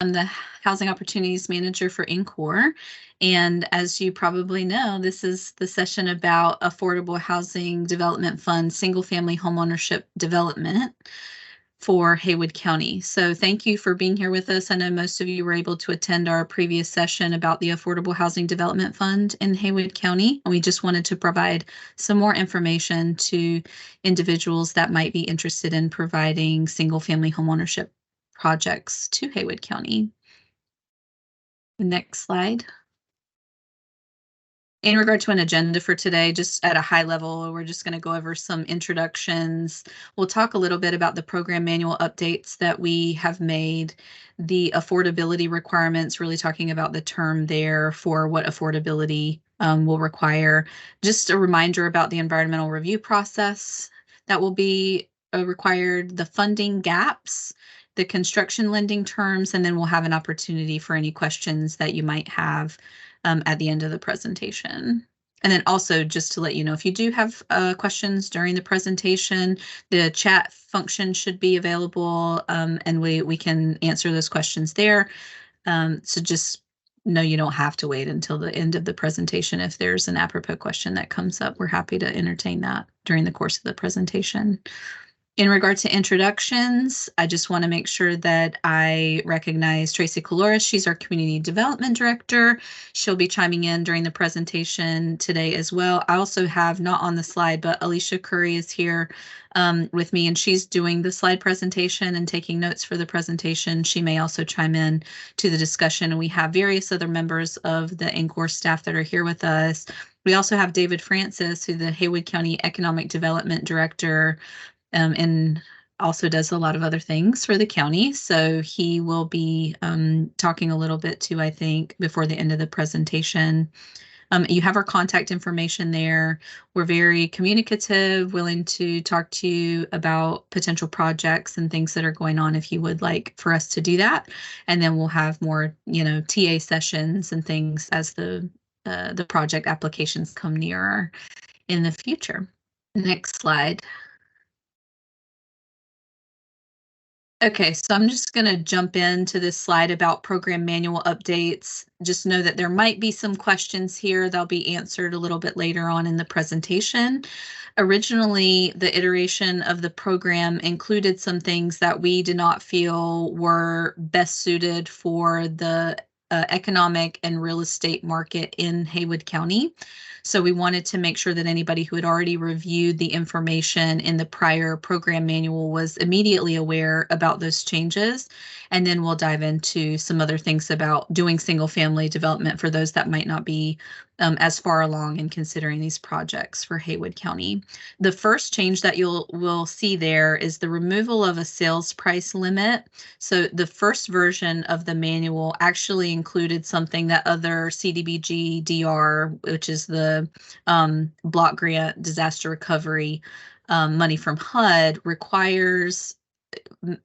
I'm the Housing Opportunities Manager for Encore. And as you probably know, this is the session about Affordable Housing Development Fund, single-family homeownership development for Haywood County. So thank you for being here with us. I know most of you were able to attend our previous session about the Affordable Housing Development Fund in Haywood County. And we just wanted to provide some more information to individuals that might be interested in providing single-family homeownership projects to Haywood County. Next slide. In regard to an agenda for today, just at a high level, we're just going to go over some introductions. We'll talk a little bit about the program manual updates that we have made, the affordability requirements, really talking about the term there for what affordability will require. Just a reminder about the environmental review process that will be required, the funding gaps, the construction lending terms, and then we'll have an opportunity for any questions that you might have at the end of the presentation. And then also just to let you know, if you do have questions during the presentation, the chat function should be available and we can answer those questions there. So just know you don't have to wait until the end of the presentation. If there's an apropos question that comes up, we're happy to entertain that during the course of the presentation. In regard to introductions, I just want to make sure that I recognize Tracy Coloris. She's our Community Development Director. She'll be chiming in during the presentation today as well. I also have, not on the slide, but Alicia Curry is here with me, and she's doing the slide presentation and taking notes for the presentation. She may also chime in to the discussion, and we have various other members of the Encore staff that are here with us. We also have David Francis, who's the Haywood County Economic Development Director, and also does a lot of other things for the county. So he will be talking a little bit too, I think, before the end of the presentation. You have our contact information there. We're very communicative, willing to talk to you about potential projects and things that are going on if you would like for us to do that. And then we'll have more, TA sessions and things as the project applications come nearer in the future. Next slide. Okay, so I'm just going to jump into this slide about program manual updates. Just know that there might be some questions here. They'll be answered a little bit later on in the presentation. Originally, the iteration of the program included some things that we did not feel were best suited for the economic and real estate market in Haywood County. So we wanted to make sure that anybody who had already reviewed the information in the prior program manual was immediately aware about those changes. And then we'll dive into some other things about doing single family development for those that might not be as far along in considering these projects for Haywood County. The first change that will see there is the removal of a sales price limit. So the first version of the manual actually included something that other CDBG DR, which is the block grant disaster recovery money from HUD, requires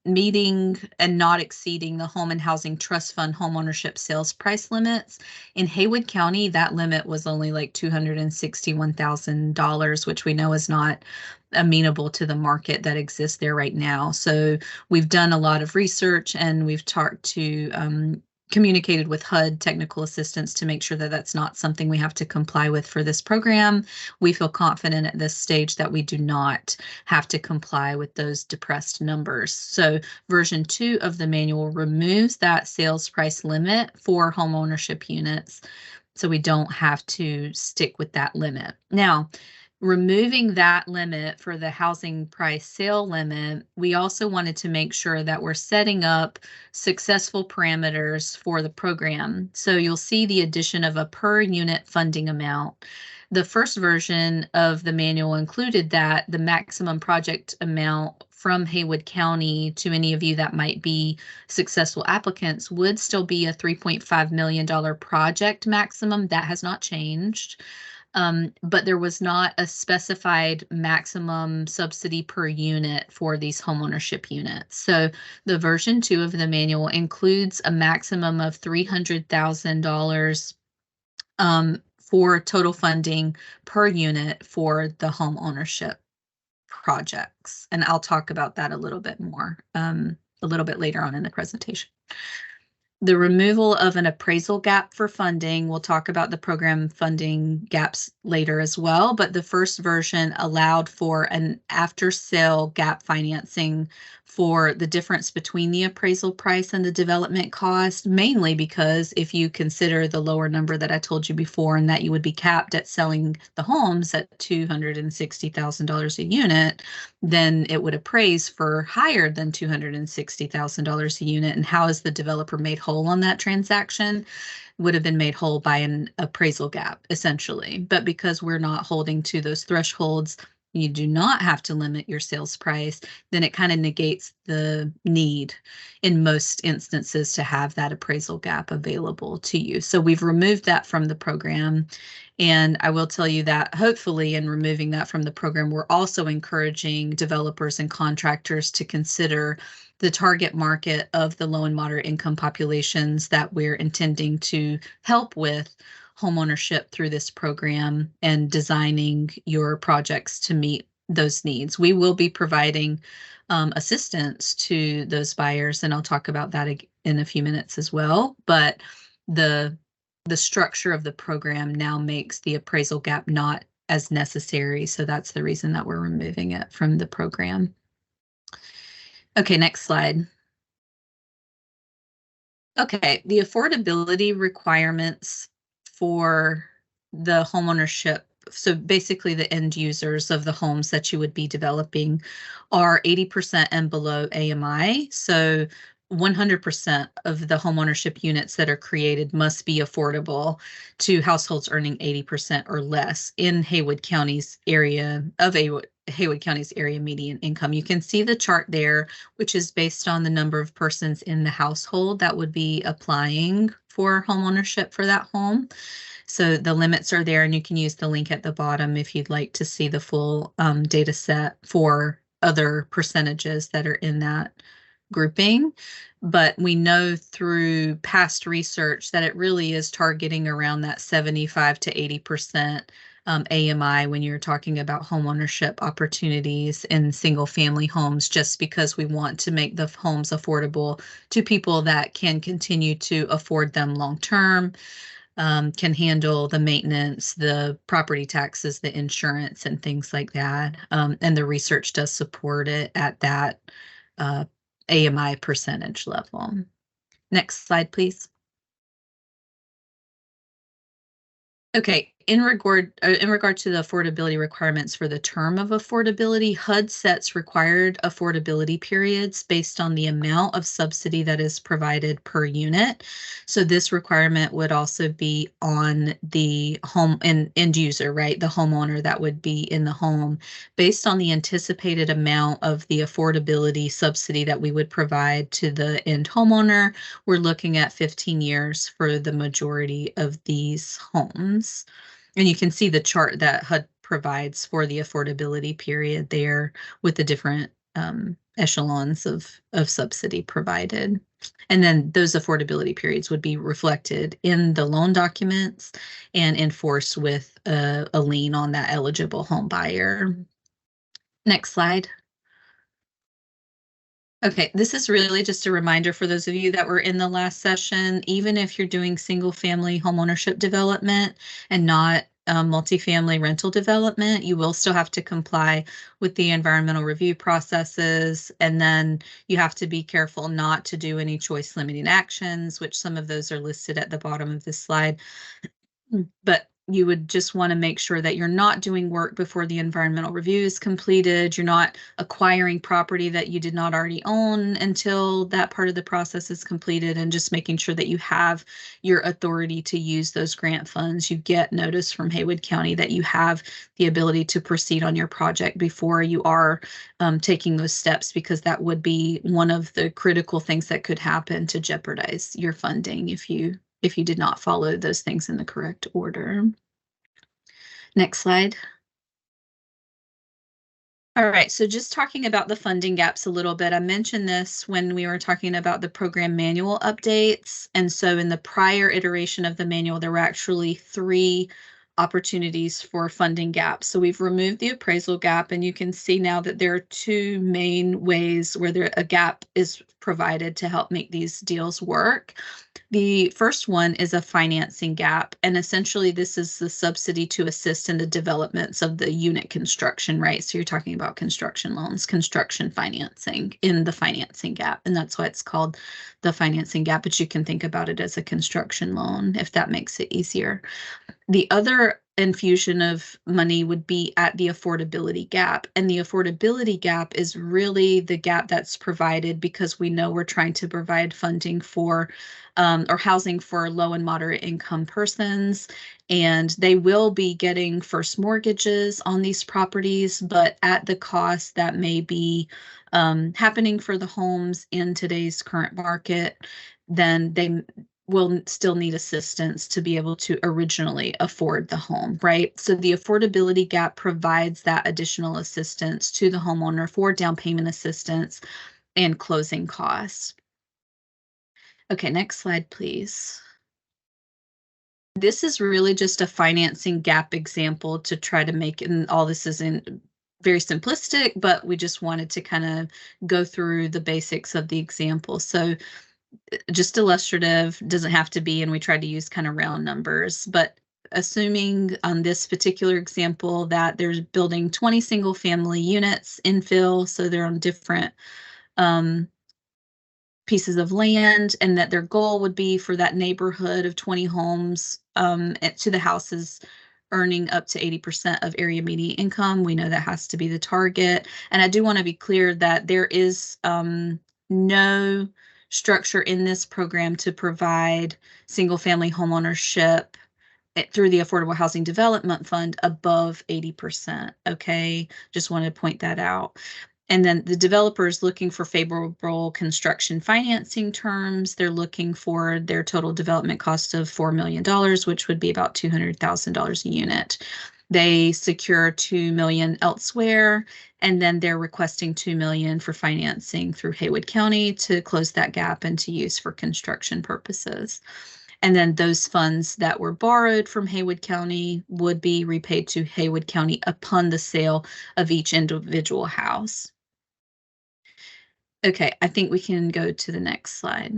meeting and not exceeding the Home and Housing Trust Fund homeownership sales price limits. In Haywood County, that limit was only like $261,000, which we know is not amenable to the market that exists there right now. So we've done a lot of research and we've talked to communicated with HUD technical assistance to make sure that that's not something we have to comply with for this program. We feel confident at this stage that we do not have to comply with those depressed numbers. So version 2 of the manual removes that sales price limit for home ownership units, so we don't have to stick with that limit. Now, removing that limit for the housing price sale limit, we also wanted to make sure that we're setting up successful parameters for the program. So you'll see the addition of a per unit funding amount. The first version of the manual included that the maximum project amount from Haywood County to any of you that might be successful applicants would still be a $3.5 million project maximum. That has not changed. But there was not a specified maximum subsidy per unit for these homeownership units. So the version 2 of the manual includes a maximum of $300,000 for total funding per unit for the home ownership projects. And I'll talk about that a little bit more, a little bit later on in the presentation. the removal of an appraisal gap for funding. We'll talk about the program funding gaps later as well, but the first version allowed for an after-sale gap financing for the difference between the appraisal price and the development cost, mainly because if you consider the lower number that I told you before, and that you would be capped at selling the homes at $260,000 a unit, then it would appraise for higher than $260,000 a unit. And how is the developer made whole on that transaction? Would have been made whole by an appraisal gap, essentially. But because we're not holding to those thresholds, you do not have to limit your sales price, then it kind of negates the need in most instances to have that appraisal gap available to you. So we've removed that from the program. And I will tell you that hopefully in removing that from the program, we're also encouraging developers and contractors to consider the target market of the low and moderate income populations that we're intending to help with homeownership through this program and designing your projects to meet those needs. We will be providing assistance to those buyers, and I'll talk about that in a few minutes as well. But the structure of the program now makes the appraisal gap not as necessary. So that's the reason that we're removing it from the program. Okay, next slide. Okay, the affordability requirements for the homeownership, so basically the end users of the homes that you would be developing, are 80% and below AMI. So 100% of the homeownership units that are created must be affordable to households earning 80% or less in Haywood County's area of Haywood County's area median income. You can see the chart there, which is based on the number of persons in the household that would be applying for homeownership for that home. So the limits are there, and you can use the link at the bottom if you'd like to see the full data set for other percentages that are in that grouping. But we know through past research that it really is targeting around that 75 to 80% AMI when you're talking about homeownership opportunities in single family homes, just because we want to make the homes affordable to people that can continue to afford them long term, can handle the maintenance, the property taxes, the insurance, and things like that. And the research does support it at that AMI percentage level. Next slide, please. Okay, in regard to the affordability requirements for the term of affordability, HUD sets required affordability periods based on the amount of subsidy that is provided per unit. So this requirement would also be on the home and end user, right? The homeowner that would be in the home, based on the anticipated amount of the affordability subsidy that we would provide to the end homeowner. We're looking at 15 years for the majority of these homes. And you can see the chart that HUD provides for the affordability period there with the different echelons of subsidy provided. And then those affordability periods would be reflected in the loan documents and enforced with a lien on that eligible home buyer. Next slide. Okay, this is really just a reminder for those of you that were in the last session. Even if you're doing single family homeownership development and not multifamily rental development, you will still have to comply with the environmental review processes. And then you have to be careful not to do any choice limiting actions, which some of those are listed at the bottom of this slide. But you would just want to make sure that you're not doing work before the environmental review is completed. You're not acquiring property that you did not already own until that part of the process is completed, and just making sure that you have your authority to use those grant funds. You get notice from Haywood County that you have the ability to proceed on your project before you are taking those steps, because that would be one of the critical things that could happen to jeopardize your funding if you did not follow those things in the correct order. Next slide. All right, so just talking about the funding gaps a little bit. I mentioned this when we were talking about the program manual updates. And so in the prior iteration of the manual, there were actually 3 opportunities for funding gaps. So we've removed the appraisal gap, and you can see now that there are 2 main ways where a gap is provided to help make these deals work. The first one is a financing gap, and essentially this is the subsidy to assist in the developments of the unit construction, right? So you're talking about construction loans, construction financing in the financing gap, and that's why it's called the financing gap, but you can think about it as a construction loan if that makes it easier. The other infusion of money would be at the affordability gap. And the affordability gap is really the gap that's provided because we know we're trying to provide funding for or housing for low and moderate income persons. And they will be getting first mortgages on these properties, but at the cost that may be happening for the homes in today's current market, then they will still need assistance to be able to originally afford the home, right? So the affordability gap provides that additional assistance to the homeowner for down payment assistance and closing costs. Okay, next slide, please. This is really just a financing gap example to try to make, and all this isn't very simplistic, but we just wanted to kind of go through the basics of the example. So just illustrative, doesn't have to be, and we tried to use kind of round numbers, but assuming on this particular example that there's building 20 single family units infill, so they're on different pieces of land, and that their goal would be for that neighborhood of 20 homes to the houses earning up to 80% of area median income. We know that has to be the target. And I do want to be clear that there is no structure in this program to provide single family homeownership through the Affordable Housing Development Fund above 80%. Okay, just want to point that out. And then the developer is looking for favorable construction financing terms. They're looking for their total development cost of $4 million, which would be about $200,000 a unit. They secure $2 million elsewhere, and then they're requesting $2 million for financing through Haywood County to close that gap and to use for construction purposes. And then those funds that were borrowed from Haywood County would be repaid to Haywood County upon the sale of each individual house. Okay, I think we can go to the next slide.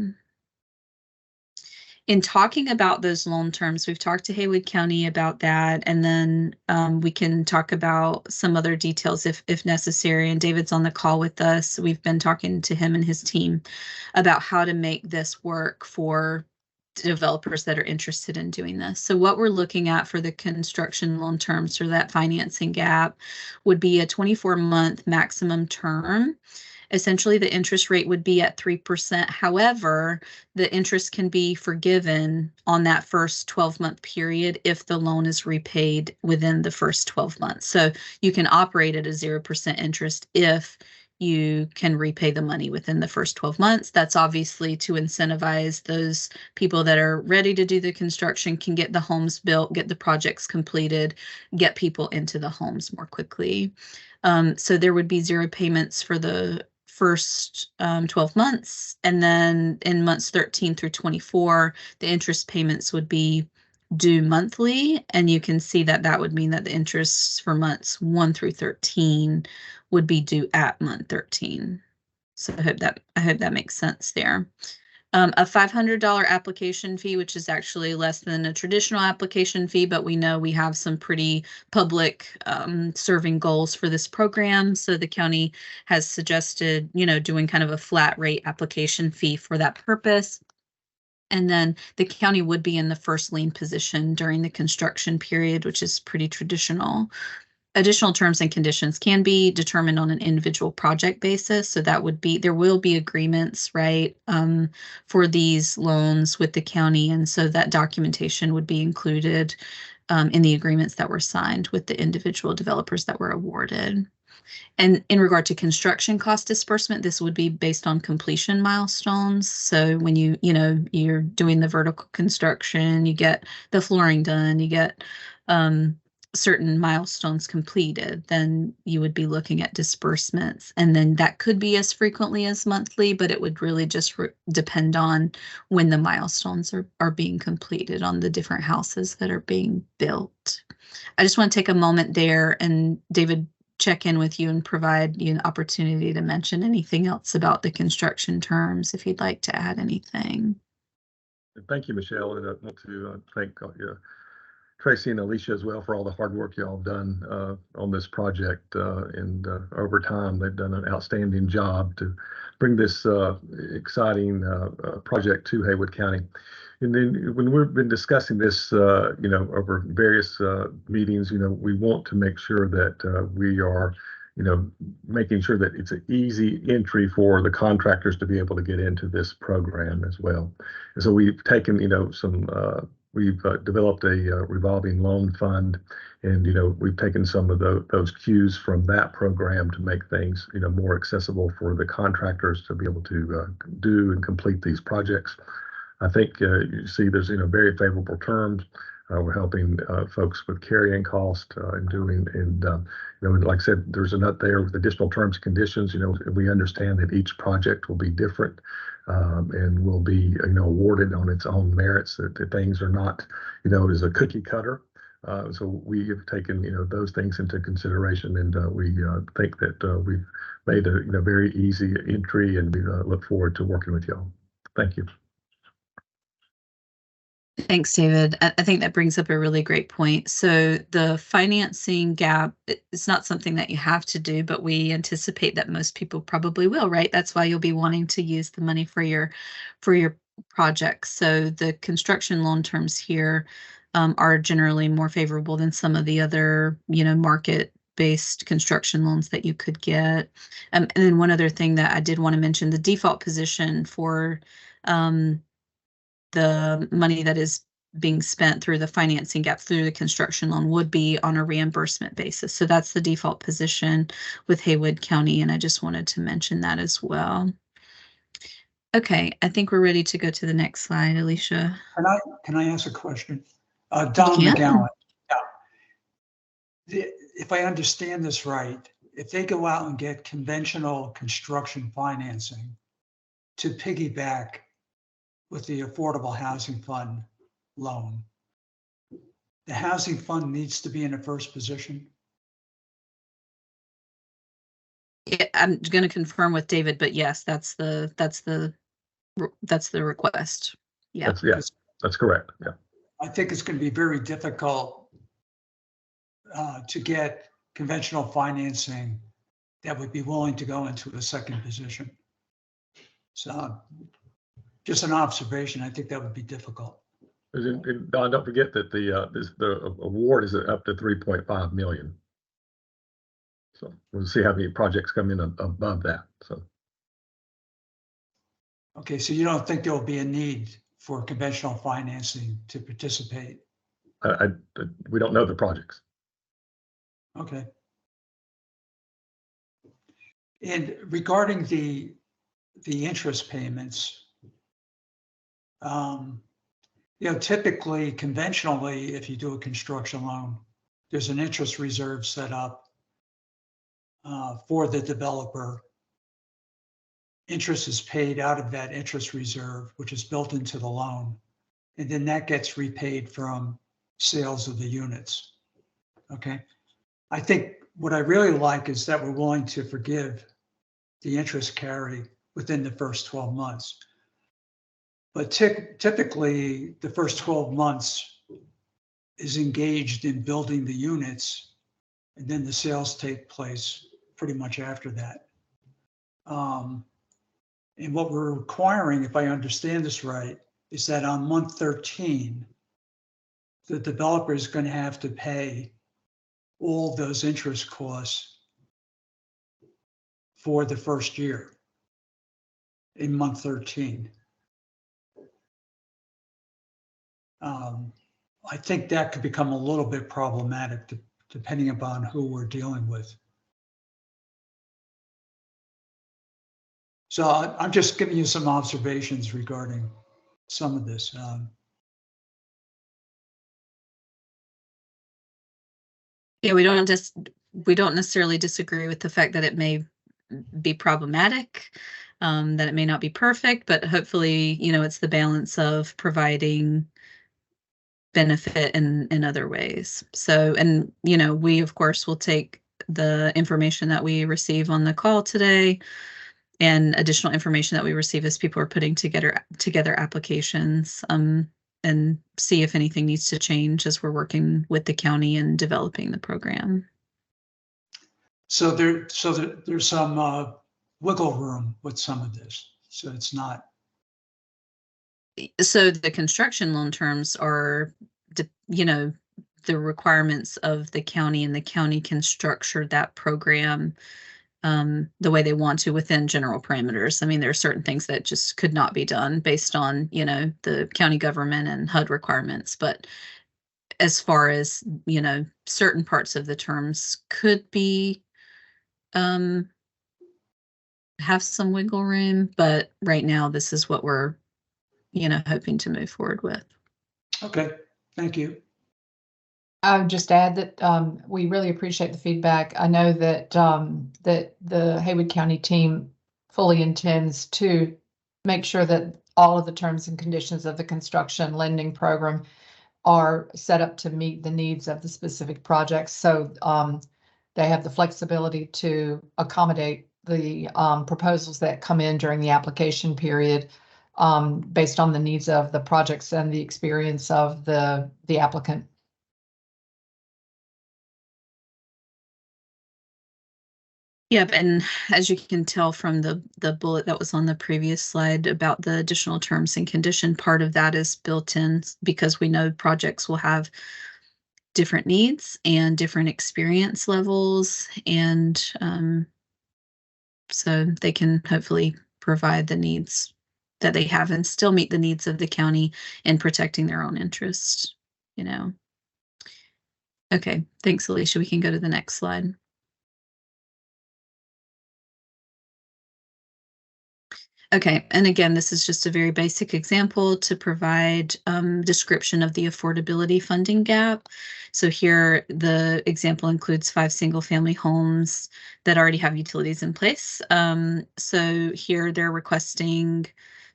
In talking about those loan terms, we've talked to Haywood County about that, and then we can talk about some other details if necessary. And David's on the call with us. We've been talking to him and his team about how to make this work for developers that are interested in doing this. So what we're looking at for the construction loan terms or that financing gap would be a 24-month maximum term. Essentially, the interest rate would be at 3%. However, the interest can be forgiven on that first 12-month period if the loan is repaid within the first 12 months. So you can operate at a 0% interest if you can repay the money within the first 12 months. That's obviously to incentivize those people that are ready to do the construction, can get the homes built, get the projects completed, get people into the homes more quickly. So there would be zero payments for the first 12 months, and then in months 13 through 24, the interest payments would be due monthly, and you can see that that would mean that the interest for months 1 through 13 would be due at month 13. So I hope that makes sense there. A $500 application fee, which is actually less than a traditional application fee, but we know we have some pretty public serving goals for this program. So the county has suggested, doing kind of a flat rate application fee for that purpose. And then the county would be in the first lien position during the construction period, which is pretty traditional. Additional terms and conditions can be determined on an individual project basis. So that would be, there will be agreements, right, for these loans with the county. And so that documentation would be included in the agreements that were signed with the individual developers that were awarded. And in regard to construction cost disbursement, this would be based on completion milestones. So when you're doing the vertical construction, you get the flooring done, you get certain milestones completed, then you would be looking at disbursements. And then that could be as frequently as monthly, but it would really just depend on when the milestones are being completed on the different houses that are being built. I just want to take a moment there, and David check in with you and provide you an opportunity to mention anything else about the construction terms if you'd like to add anything. Thank you, Michelle, and I want to thank Tracy and Alicia as well for all the hard work y'all have done on this project. And over time, they've done an outstanding job to bring this exciting project to Haywood County. And then when we've been discussing this, over various meetings, we want to make sure that we are, making sure that it's an easy entry for the contractors to be able to get into this program as well. And so we've taken, we've developed a revolving loan fund, and we've taken some of those cues from that program to make things more accessible for the contractors to be able to do and complete these projects. I think you see there's very favorable terms. We're helping folks with carrying cost like I said, there's a note there with additional terms and conditions. We understand that each project will be different and will be awarded on its own merits. That things are not as a cookie cutter. So we have taken those things into consideration, and we think that we've made a very easy entry, and we look forward to working with y'all. Thank you. Thanks, David. I think that brings up a really great point. So the financing gap is not something that you have to do, but we anticipate that most people probably will, right? That's why you'll be wanting to use the money for your projects. So the construction loan terms here are generally more favorable than some of the other, market-based construction loans that you could get. And then one other thing that I did want to mention, the default position for the money that is being spent through the financing gap through the construction loan would be on a reimbursement basis. So that's the default position with Haywood County, and I just wanted to mention that as well. Okay, I think we're ready to go to the next slide, Alicia. Can I ask a question? Don McGowan. Yeah. If I understand this right, if they go out and get conventional construction financing to piggyback with the Affordable Housing Fund loan, the housing fund needs to be in a first position? Yeah, I'm going to confirm with David, but yes, that's the request. Yeah. That's correct. Yeah. I think it's going to be very difficult to get conventional financing that would be willing to go into a second position. So just an observation, I think that would be difficult. And Don, don't forget that the award is up to $3.5 million. So we'll see how many projects come in above that. So. Okay, so you don't think there will be a need for conventional financing to participate? We don't know the projects. Okay. And regarding the interest payments, typically, conventionally, if you do a construction loan, there's an interest reserve set up for the developer. Interest is paid out of that interest reserve, which is built into the loan, and then that gets repaid from sales of the units. Okay. I think what I really like is that we're willing to forgive the interest carry within the first 12 months. But typically, the first 12 months is engaged in building the units, and then the sales take place pretty much after that. And what we're requiring, if I understand this right, is that on month 13, the developer is going to have to pay all those interest costs for the first year in month 13. I think that could become a little bit problematic depending upon who we're dealing with. So I'm just giving you some observations regarding some of this. Yeah, we don't necessarily disagree with the fact that it may be problematic, that it may not be perfect, but hopefully, it's the balance of providing benefit in other ways. So, and we of course will take the information that we receive on the call today and additional information that we receive as people are putting together applications, and see if anything needs to change as we're working with the county and developing the program. So there's some wiggle room with some of this. So it's not. So the construction loan terms are, the requirements of the county, and the county can structure that program the way they want to within general parameters. I mean, there are certain things that just could not be done based on, the county government and HUD requirements. But as far as, certain parts of the terms could be, have some wiggle room, but right now this is what we're, hoping to move forward with. Okay, thank you. I would just add that we really appreciate the feedback. I know that that the Haywood County team fully intends to make sure that all of the terms and conditions of the construction lending program are set up to meet the needs of the specific projects. So they have the flexibility to accommodate the proposals that come in during the application period based on the needs of the projects and the experience of the applicant. Yep, and as you can tell from the bullet that was on the previous slide about the additional terms and condition, part of that is built in because we know projects will have different needs and different experience levels, and so they can hopefully provide the needs that they have and still meet the needs of the county in protecting their own interests, Okay, thanks, Alicia. We can go to the next slide. Okay, and again, this is just a very basic example to provide description of the affordability funding gap. So here, the example includes 5 single-family homes that already have utilities in place. So here they're requesting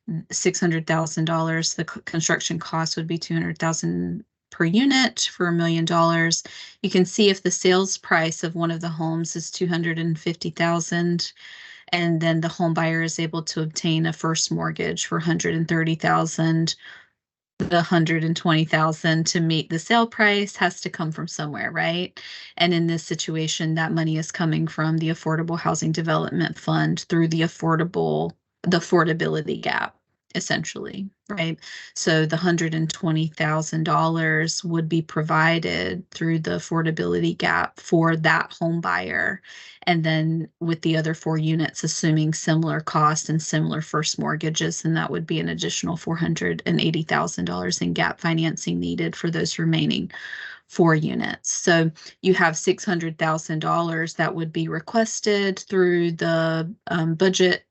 $600,000. The construction cost would be $200,000 per unit for $1 million. You can see if the sales price of one of the homes is $250,000. And then the home buyer is able to obtain a first mortgage for $130,000. The $120,000 to meet the sale price has to come from somewhere, right? And in this situation, that money is coming from the Affordable Housing Development Fund through the affordability gap, essentially, right? So the $120,000 would be provided through the affordability gap for that home buyer. And then with the other 4 units, assuming similar cost and similar first mortgages, and that would be an additional $480,000 in gap financing needed for those remaining 4 units. So you have $600,000 that would be requested through the budget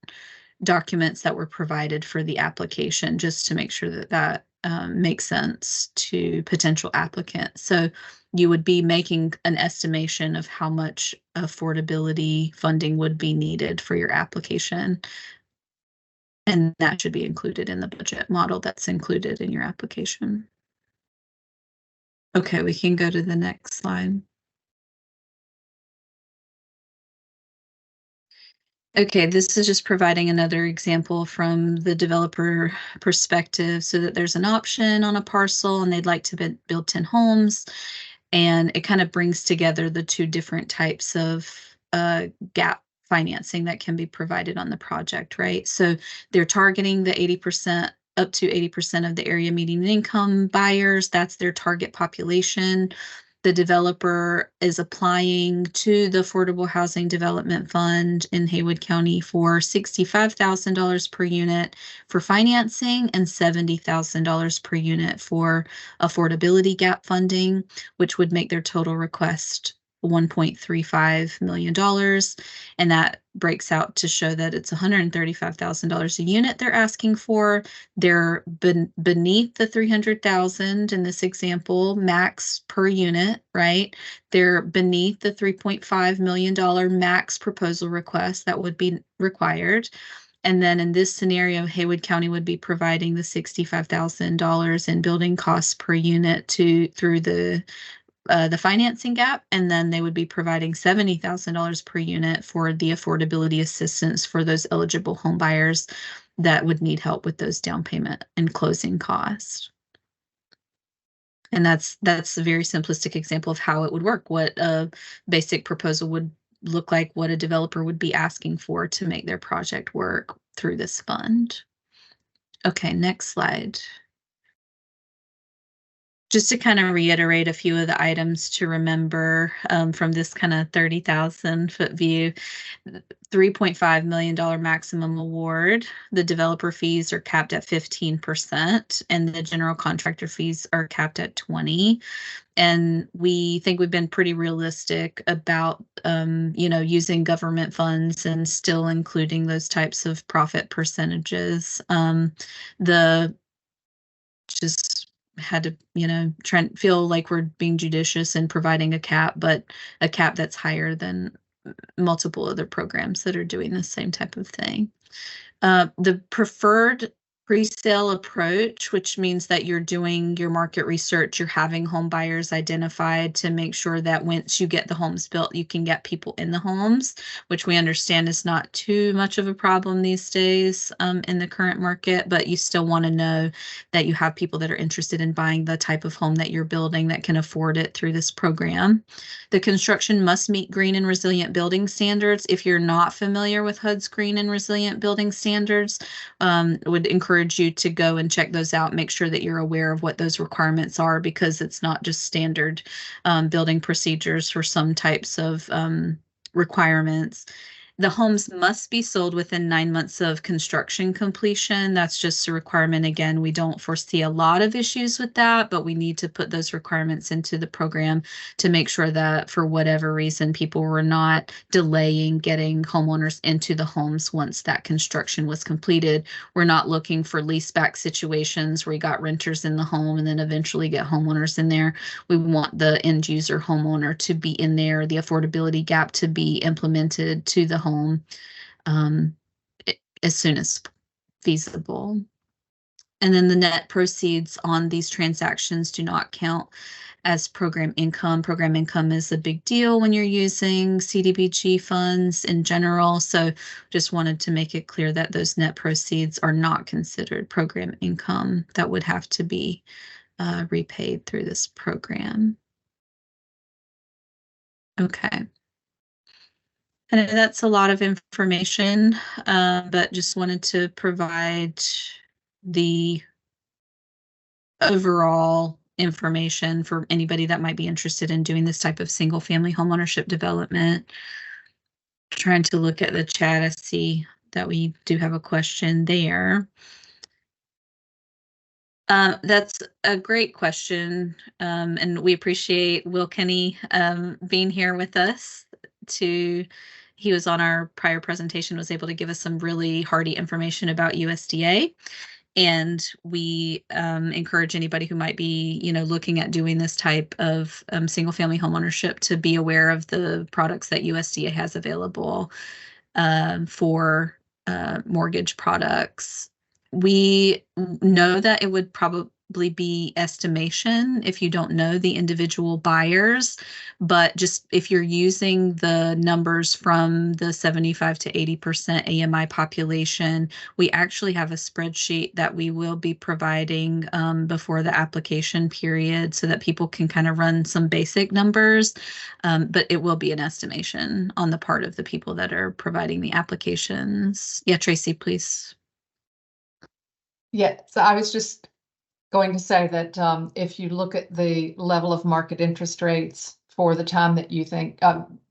documents that were provided for the application, just to make sure that that makes sense to potential applicants. So you would be making an estimation of how much affordability funding would be needed for your application. And that should be included in the budget model that's included in your application. Okay, we can go to the next slide. Okay, this is just providing another example from the developer perspective, so that there's an option on a parcel and they'd like to build 10 homes. And it kind of brings together the 2 different types of gap financing that can be provided on the project, right? So they're targeting the 80%, up to 80% of the area median income buyers. That's their target population. The developer is applying to the Affordable Housing Development Fund in Haywood County for $65,000 per unit for financing and $70,000 per unit for affordability gap funding, which would make their total request $1.35 million. And that breaks out to show that it's $135,000 a unit they're asking for. They're beneath the $300,000 in this example, max per unit, right? They're beneath the $3.5 million max proposal request that would be required. And then in this scenario, Haywood County would be providing the $65,000 in building costs per unit through the the financing gap, and then they would be providing $70,000 per unit for the affordability assistance for those eligible home buyers that would need help with those down payment and closing costs. And that's a very simplistic example of how it would work, what a basic proposal would look like, what a developer would be asking for to make their project work through this fund. Okay, next slide. Just to kind of reiterate a few of the items to remember from this kind of 30,000-foot view. $3.5 million maximum award. The developer fees are capped at 15%, and the general contractor fees are capped at 20%. And we think we've been pretty realistic about, using government funds and still including those types of profit percentages. Just had to, try and feel like we're being judicious in providing a cap, but a cap that's higher than multiple other programs that are doing the same type of thing. The preferred pre-sale approach, which means that you're doing your market research, you're having home buyers identified to make sure that once you get the homes built, you can get people in the homes, which we understand is not too much of a problem these days in the current market, but you still want to know that you have people that are interested in buying the type of home that you're building that can afford it through this program. The construction must meet green and resilient building standards. If you're not familiar with HUD's green and resilient building standards, would encourage you to go and check those out, make sure that you're aware of what those requirements are, because it's not just standard building procedures for some types of requirements. The homes must be sold within 9 months of construction completion. That's just a requirement. Again, we don't foresee a lot of issues with that, but we need to put those requirements into the program to make sure that for whatever reason, people were not delaying getting homeowners into the homes once that construction was completed. We're not looking for leaseback situations where you got renters in the home and then eventually get homeowners in there. We want the end user homeowner to be in there, the affordability gap to be implemented to the home as soon as feasible. And then the net proceeds on these transactions do not count as program income. Program income is a big deal when you're using CDBG funds in general. So just wanted to make it clear that those net proceeds are not considered program income that would have to be repaid through this program. Okay. And that's a lot of information, but just wanted to provide the overall information for anybody that might be interested in doing this type of single family homeownership development. Trying to look at the chat, I see that we do have a question there. That's a great question, and we appreciate Will Kenny being here with us. He was on our prior presentation, was able to give us some really hearty information about USDA. And we encourage anybody who might be, looking at doing this type of single-family homeownership to be aware of the products that USDA has available for mortgage products. We know that it would probably be estimation if you don't know the individual buyers, but just if you're using the numbers from the 75 to 80% AMI population, we actually have a spreadsheet that we will be providing before the application period so that people can kind of run some basic numbers, but it will be an estimation on the part of the people that are providing the applications. Yeah, Tracy, please. Yeah, so I was just going to say that if you look at the level of market interest rates for the time that you think,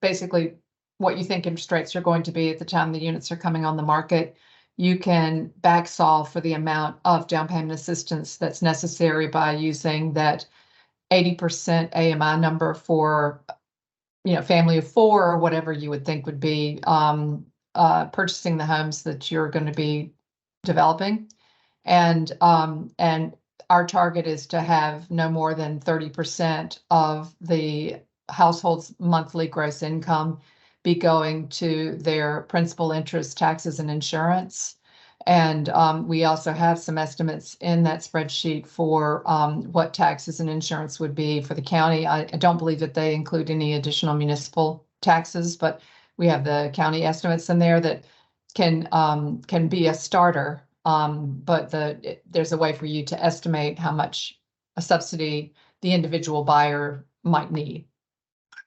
basically what you think interest rates are going to be at the time the units are coming on the market, you can back solve for the amount of down payment assistance that's necessary by using that 80% AMI number for, family of four or whatever you would think would be purchasing the homes that you're going to be developing. And our target is to have no more than 30% of the household's monthly gross income be going to their principal, interest, taxes, and insurance. And we also have some estimates in that spreadsheet for what taxes and insurance would be for the county. I don't believe that they include any additional municipal taxes, but we have the county estimates in there that can be a starter. But there's a way for you to estimate how much a subsidy the individual buyer might need.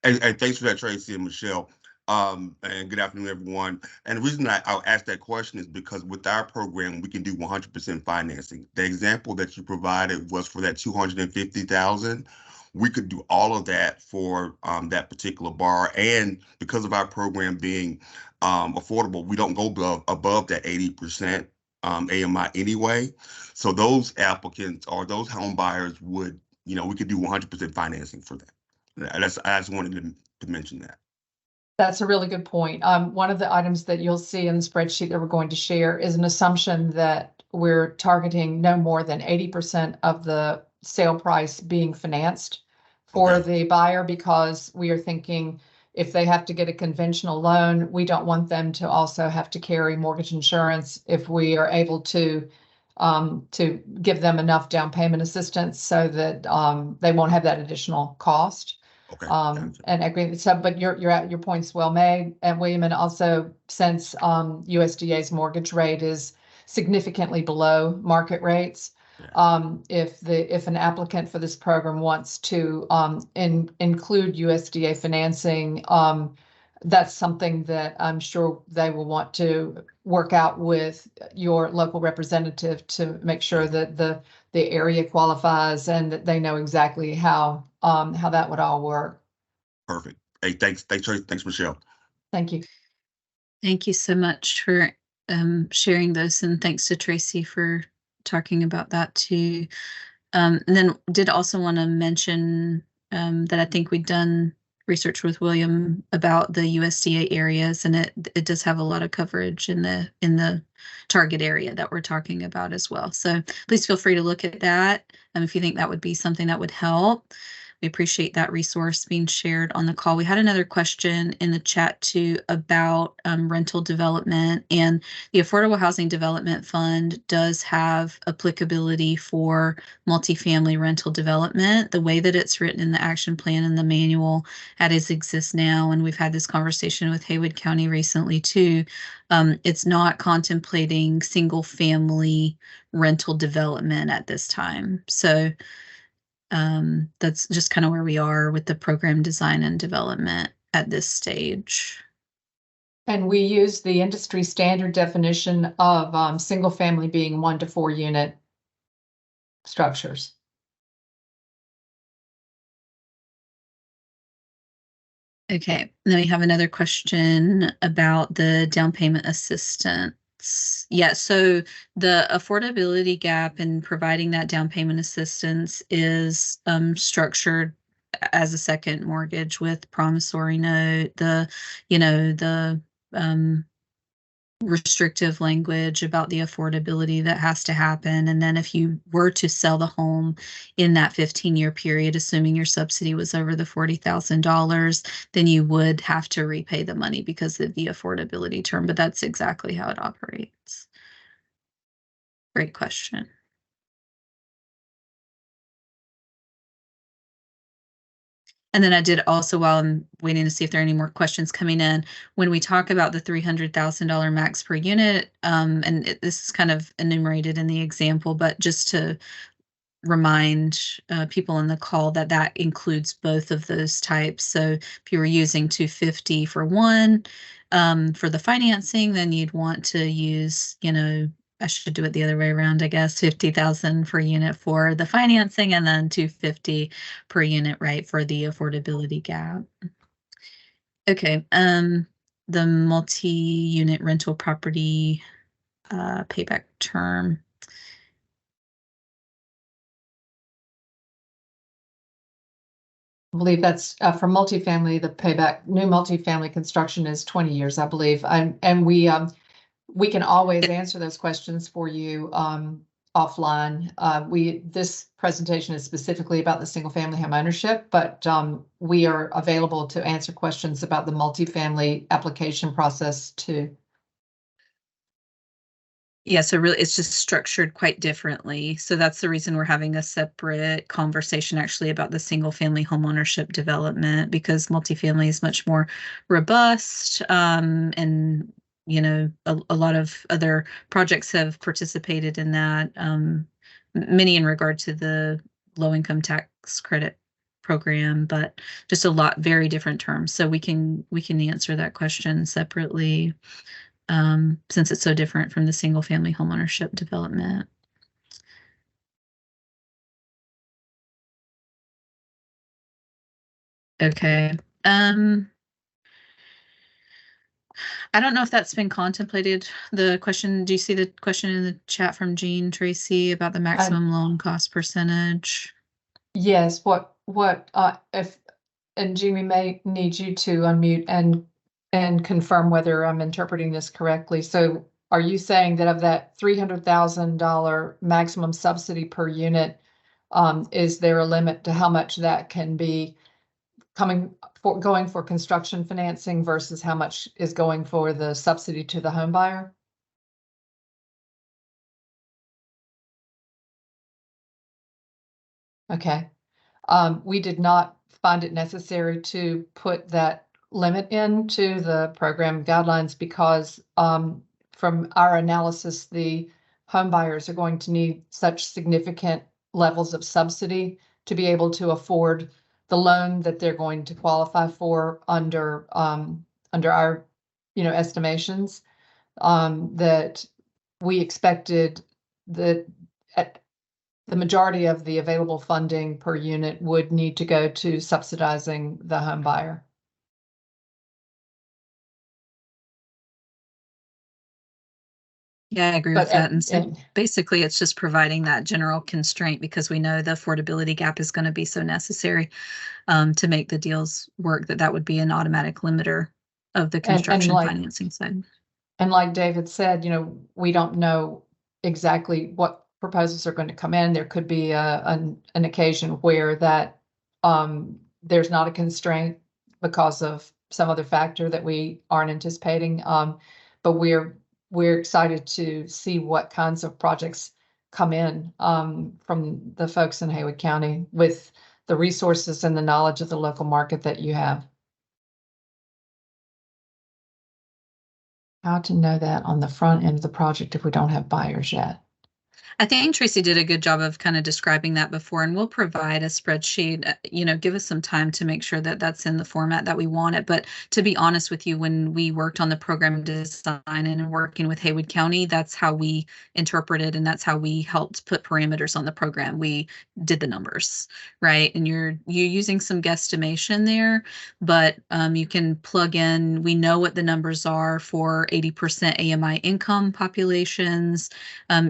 And thanks for that, Tracy and Michelle. And good afternoon, everyone. And the reason I'll ask that question is because with our program, we can do 100% financing. The example that you provided was for that 250,000. We could do all of that for that particular borrower. And because of our program being affordable, we don't go above that 80% AMI anyway. So those applicants or those home buyers would, we could do 100% financing for that. I just wanted to mention that. That's a really good point. One of the items that you'll see in the spreadsheet that we're going to share is an assumption that we're targeting no more than 80% of the sale price being financed for the buyer, because we are thinking if they have to get a conventional loan, we don't want them to also have to carry mortgage insurance if we are able to give them enough down payment assistance so that they won't have that additional cost. Okay. And agree. So, but your point's well made, and William, and also since USDA's mortgage rate is significantly below market rates, if an applicant for this program wants to include USDA financing, that's something that I'm sure they will want to work out with your local representative to make sure that the area qualifies and that they know exactly how that would all work. Perfect. Hey, thanks, Tracy. Thanks, Michelle. Thank you. Thank you so much for sharing those, and thanks to Tracy for talking about that too. And then did also want to mention that I think we've done research with William about the USDA areas, and it does have a lot of coverage in the target area that we're talking about as well. So please feel free to look at that if you think that would be something that would help. We appreciate that resource being shared on the call. We had another question in the chat too about rental development, and the Affordable Housing Development Fund does have applicability for multifamily rental development. The way that it's written in the action plan and the manual as exists now, and we've had this conversation with Haywood County recently too, it's not contemplating single family rental development at this time. So that's just kind of where we are with the program design and development at this stage. And we use the industry standard definition of single family being 1 to 4 unit structures. Okay, then we have another question about the down payment assistance. Yeah, so the affordability gap in providing that down payment assistance is structured as a second mortgage with promissory note, the restrictive language about the affordability that has to happen. And then if you were to sell the home in that 15-year period, assuming your subsidy was over the $40,000, then you would have to repay the money because of the affordability term. But that's exactly how it operates. Great question. And then I did also, while I'm waiting to see if there are any more questions coming in, when we talk about the $300,000 max per unit, this is kind of enumerated in the example, but just to remind people in the call that includes both of those types. So if you were using $250,000 for one for the financing, then you'd want to use, I should do it the other way around, I guess, $50,000 per unit for the financing, and then $250,000 per unit, right, for the affordability gap. Okay, the multi-unit rental property payback term. I believe that's for multifamily. The payback, new multifamily construction is 20 years, I believe, and we can always answer those questions for you offline. This presentation is specifically about the single family home ownership, but we are available to answer questions about the multifamily application process too. Yeah, so really it's just structured quite differently. So that's the reason we're having a separate conversation actually about the single family homeownership development, because multifamily is much more robust. And a lot of other projects have participated in that, many in regard to the low income tax credit program, but just a lot very different terms. So we can answer that question separately, since it's so different from the single family homeownership development. Okay. I don't know if that's been contemplated. The question, do you see the question in the chat from Jean Tracy about the maximum loan cost percentage? Yes, if, and Jean, we may need you to unmute and confirm whether I'm interpreting this correctly. So are you saying that of that $300,000 maximum subsidy per unit, is there a limit to how much that can be going for construction financing versus how much is going for the subsidy to the home buyer? Okay. We did not find it necessary to put that limit into the program guidelines because from our analysis, the home buyers are going to need such significant levels of subsidy to be able to afford the loan that they're going to qualify for under our estimations, that we expected that the majority of the available funding per unit would need to go to subsidizing the home buyer. Yeah, I agree with that. And so basically it's just providing that general constraint because we know the affordability gap is going to be so necessary to make the deals work, that would be an automatic limiter of the construction financing side. And like David said, we don't know exactly what proposals are going to come in. There could be an occasion where that there's not a constraint because of some other factor that we aren't anticipating. But we're excited to see what kinds of projects come in from the folks in Haywood County with the resources and the knowledge of the local market that you have. How to know that on the front end of the project if we don't have buyers yet? I think Tracy did a good job of kind of describing that before, and we'll provide a spreadsheet, give us some time to make sure that that's in the format that we want it. But to be honest with you, when we worked on the program design and working with Haywood County, that's how we interpreted and that's how we helped put parameters on the program. We did the numbers, right? And you're using some guesstimation there, but you can plug in, we know what the numbers are for 80% AMI income populations.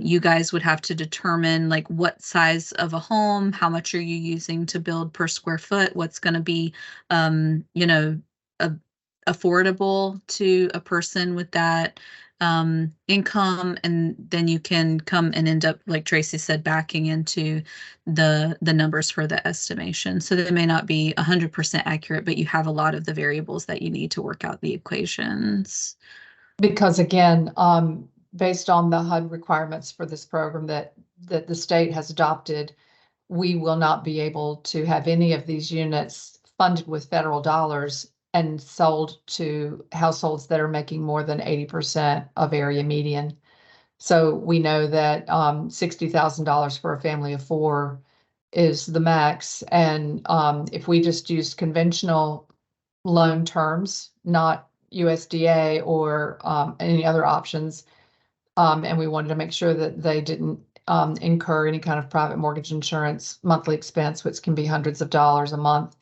You guys would have to determine like what size of a home, how much are you using to build per square foot, what's going to be, affordable to a person with that income, and then you can come and end up, like Tracy said, backing into the numbers for the estimation. So they may not be 100% accurate, but you have a lot of the variables that you need to work out the equations. Because again, based on the HUD requirements for this program that the state has adopted, we will not be able to have any of these units funded with federal dollars and sold to households that are making more than 80% of area median. So we know that $60,000 for a family of four is the max. And if we just use conventional loan terms, not USDA or any other options, and we wanted to make sure that they didn't incur any kind of private mortgage insurance monthly expense, which can be hundreds of dollars a month,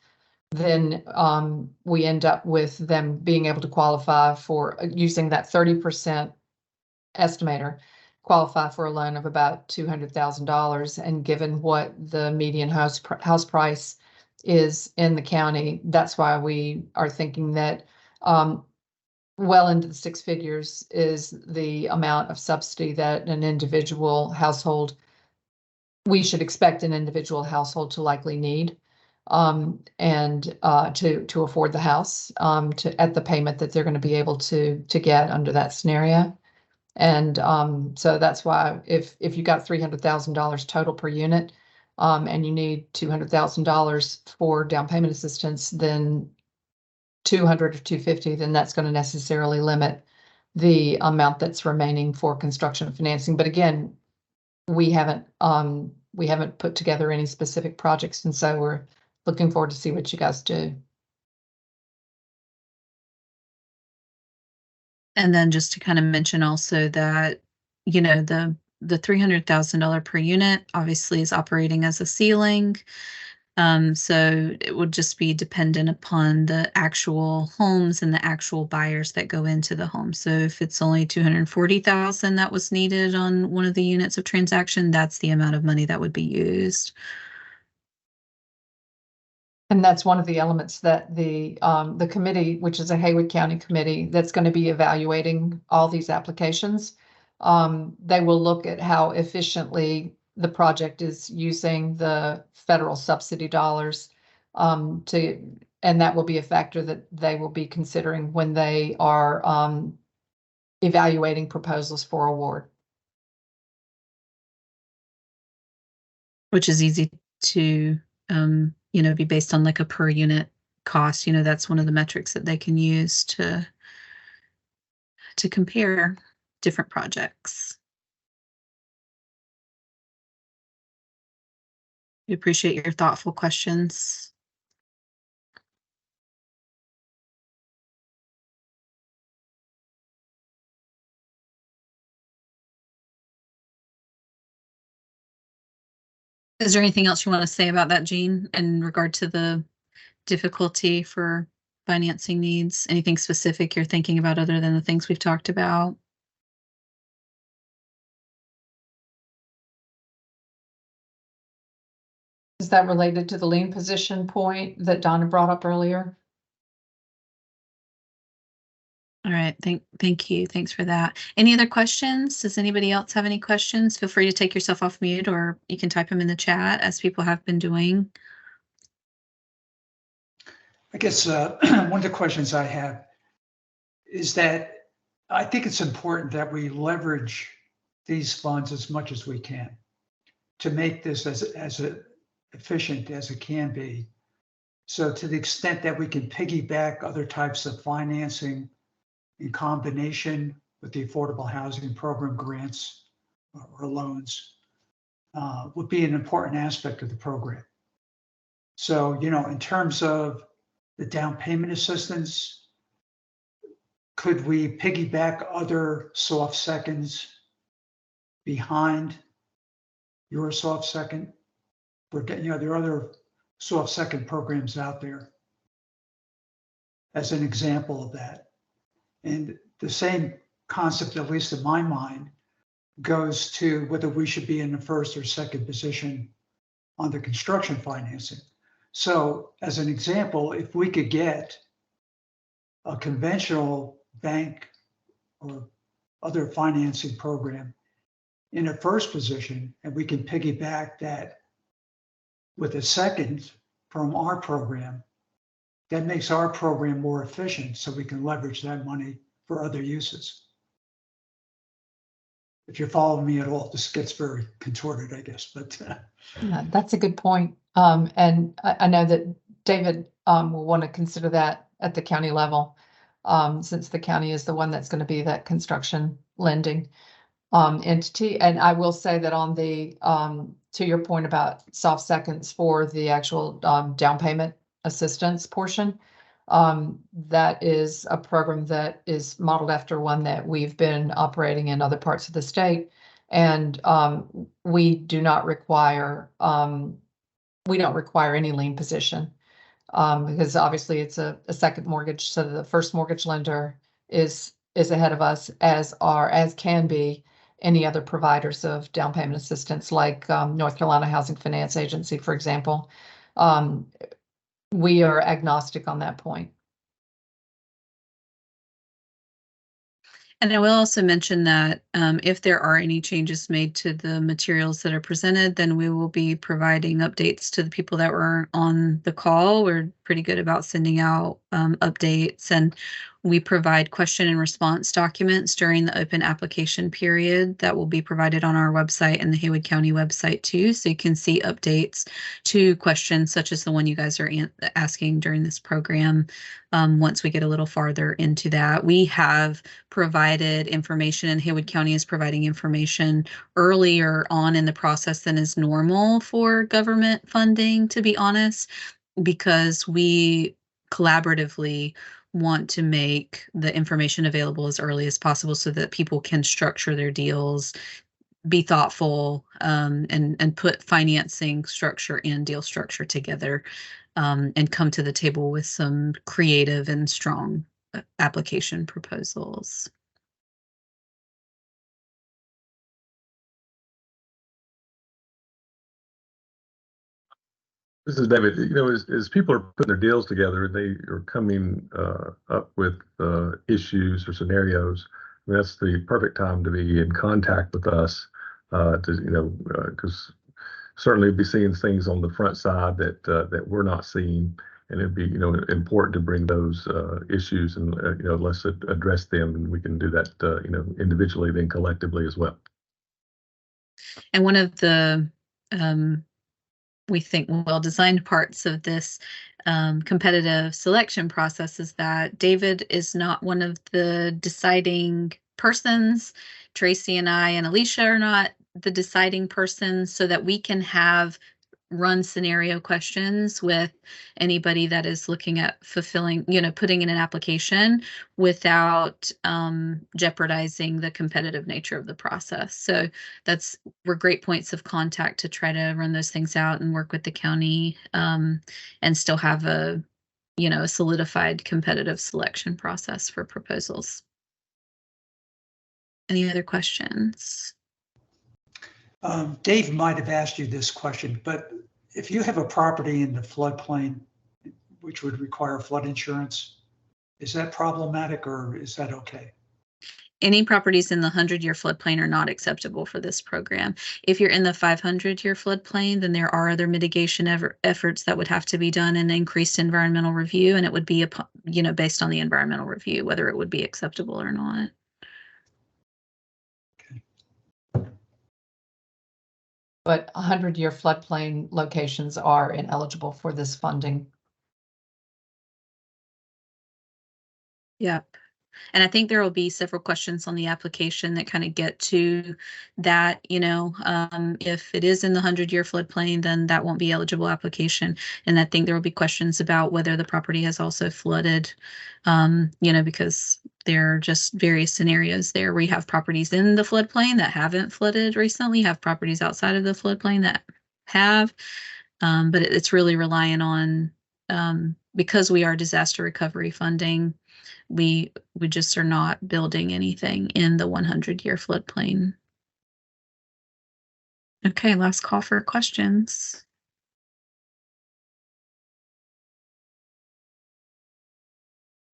then we end up with them being able to qualify for using that 30% estimator, qualify for a loan of about $200,000. And given what the median house price is in the county, that's why we are thinking that well into the six figures is the amount of subsidy that an individual household, we should expect an individual household to likely need, and to afford the house at the payment that they're going to be able to get under that scenario. And so that's why if you got $300,000 total per unit, and you need $200,000 for down payment assistance, then 200 or 250, then that's going to necessarily limit the amount that's remaining for construction financing. But again, we haven't put together any specific projects, and so we're looking forward to see what you guys do. And then just to kind of mention also that, you know, the $300,000 per unit obviously is operating as a ceiling. So it would just be dependent upon the actual homes and the actual buyers that go into the home. So if it's only 240,000 that was needed on one of the units of transaction, that's the amount of money that would be used. And that's one of the elements that the committee, which is a Haywood County committee, that's going to be evaluating all these applications. They will look at how efficiently the project is using the federal subsidy dollars, and that will be a factor that they will be considering when they are evaluating proposals for award. Which is easy to, you know, be based on like a per unit cost. You know, that's one of the metrics that they can use to compare different projects. We appreciate your thoughtful questions. Is there anything else you want to say about that, Jean, in regard to the difficulty for financing needs? Anything specific you're thinking about other than the things we've talked about? Is that related to the lien position point that Donna brought up earlier? All right, thank you. Thanks for that. Any other questions? Does anybody else have any questions? Feel free to take yourself off mute, or you can type them in the chat as people have been doing. I guess one of the questions I have is that I think it's important that we leverage these funds as much as we can to make this as efficient as it can be. So to the extent that we can piggyback other types of financing in combination with the Affordable Housing Program grants or loans would be an important aspect of the program. So, you know, in terms of the down payment assistance, could we piggyback other soft seconds behind your soft second? You know, there are other soft second programs out there as an example of that. And the same concept, at least in my mind, goes to whether we should be in the first or second position on the construction financing. So as an example, if we could get a conventional bank or other financing program in a first position, and we can piggyback that with a second from our program, that makes our program more efficient so we can leverage that money for other uses. If you're following me at all, this gets very contorted, I guess, but. Yeah, that's a good point. And I know that David will want to consider that at the county level, since the county is the one that's going to be that construction lending entity. And I will say that on the, to your point about soft seconds for the actual down payment assistance portion, that is a program that is modeled after one that we've been operating in other parts of the state. And we do not require, we don't require any lien position because obviously it's a second mortgage. So the first mortgage lender is ahead of us, as can be any other providers of down payment assistance, like North Carolina Housing Finance Agency, for example. We are agnostic on that point. And I will also mention that if there are any changes made to the materials that are presented, then we will be providing updates to the people that were on the call. We're pretty good about sending out updates, and we provide question and response documents during the open application period that will be provided on our website and the Haywood County website too. So you can see updates to questions such as the one you guys are asking during this program. Once we get a little farther into that, we have provided information, and Haywood County is providing information earlier on in the process than is normal for government funding, to be honest, because we collaboratively want to make the information available as early as possible so that people can structure their deals, be thoughtful, and put financing structure and deal structure together, and come to the table with some creative and strong application proposals. This is David. As people are putting their deals together, they are coming up with issues or scenarios. And that's the perfect time to be in contact with us, because certainly be seeing things on the front side that we're not seeing, and it'd be important to bring those issues and let's address them, and we can do that individually, then collectively as well. And one of the we think well-designed parts of this competitive selection process is that David is not one of the deciding persons. Tracy and I and Alicia are not the deciding persons, so that we can run scenario questions with anybody that is looking at fulfilling, putting in an application without jeopardizing the competitive nature of the process. So we're great points of contact to try to run those things out and work with the county, and still have a solidified competitive selection process for proposals. Any other questions? Dave might have asked you this question, but if you have a property in the floodplain, which would require flood insurance, is that problematic or is that okay? Any properties in the 100-year floodplain are not acceptable for this program. If you're in the 500-year floodplain, then there are other mitigation efforts that would have to be done, and increased environmental review, and it would be based on the environmental review whether it would be acceptable or not. But 100-year floodplain locations are ineligible for this funding. Yep. And I think there will be several questions on the application that kind of get to that, if it is in the 100-year floodplain, then that won't be eligible application. And I think there will be questions about whether the property has also flooded, because there are just various scenarios there where you have properties in the floodplain that haven't flooded recently, have properties outside of the floodplain that have, but it's really relying on, because we are disaster recovery funding, we just are not building anything in the 100-year floodplain. Okay, last call for questions.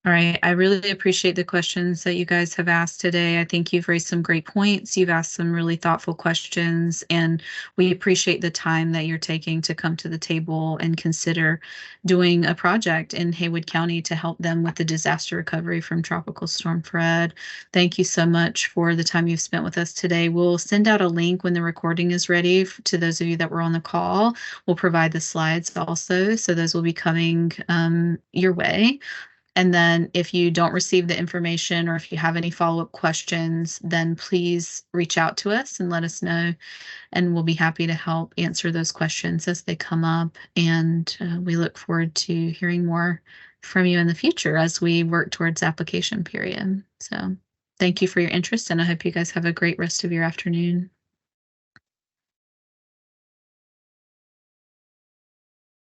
All right, I really appreciate the questions that you guys have asked today. I think you've raised some great points. You've asked some really thoughtful questions, and we appreciate the time that you're taking to come to the table and consider doing a project in Haywood County to help them with the disaster recovery from Tropical Storm Fred. Thank you so much for the time you've spent with us today. We'll send out a link when the recording is ready to those of you that were on the call. We'll provide the slides also, so those will be coming your way. And then if you don't receive the information, or if you have any follow-up questions, then please reach out to us and let us know, and we'll be happy to help answer those questions as they come up. And we look forward to hearing more from you in the future as we work towards application period. So thank you for your interest, and I hope you guys have a great rest of your afternoon.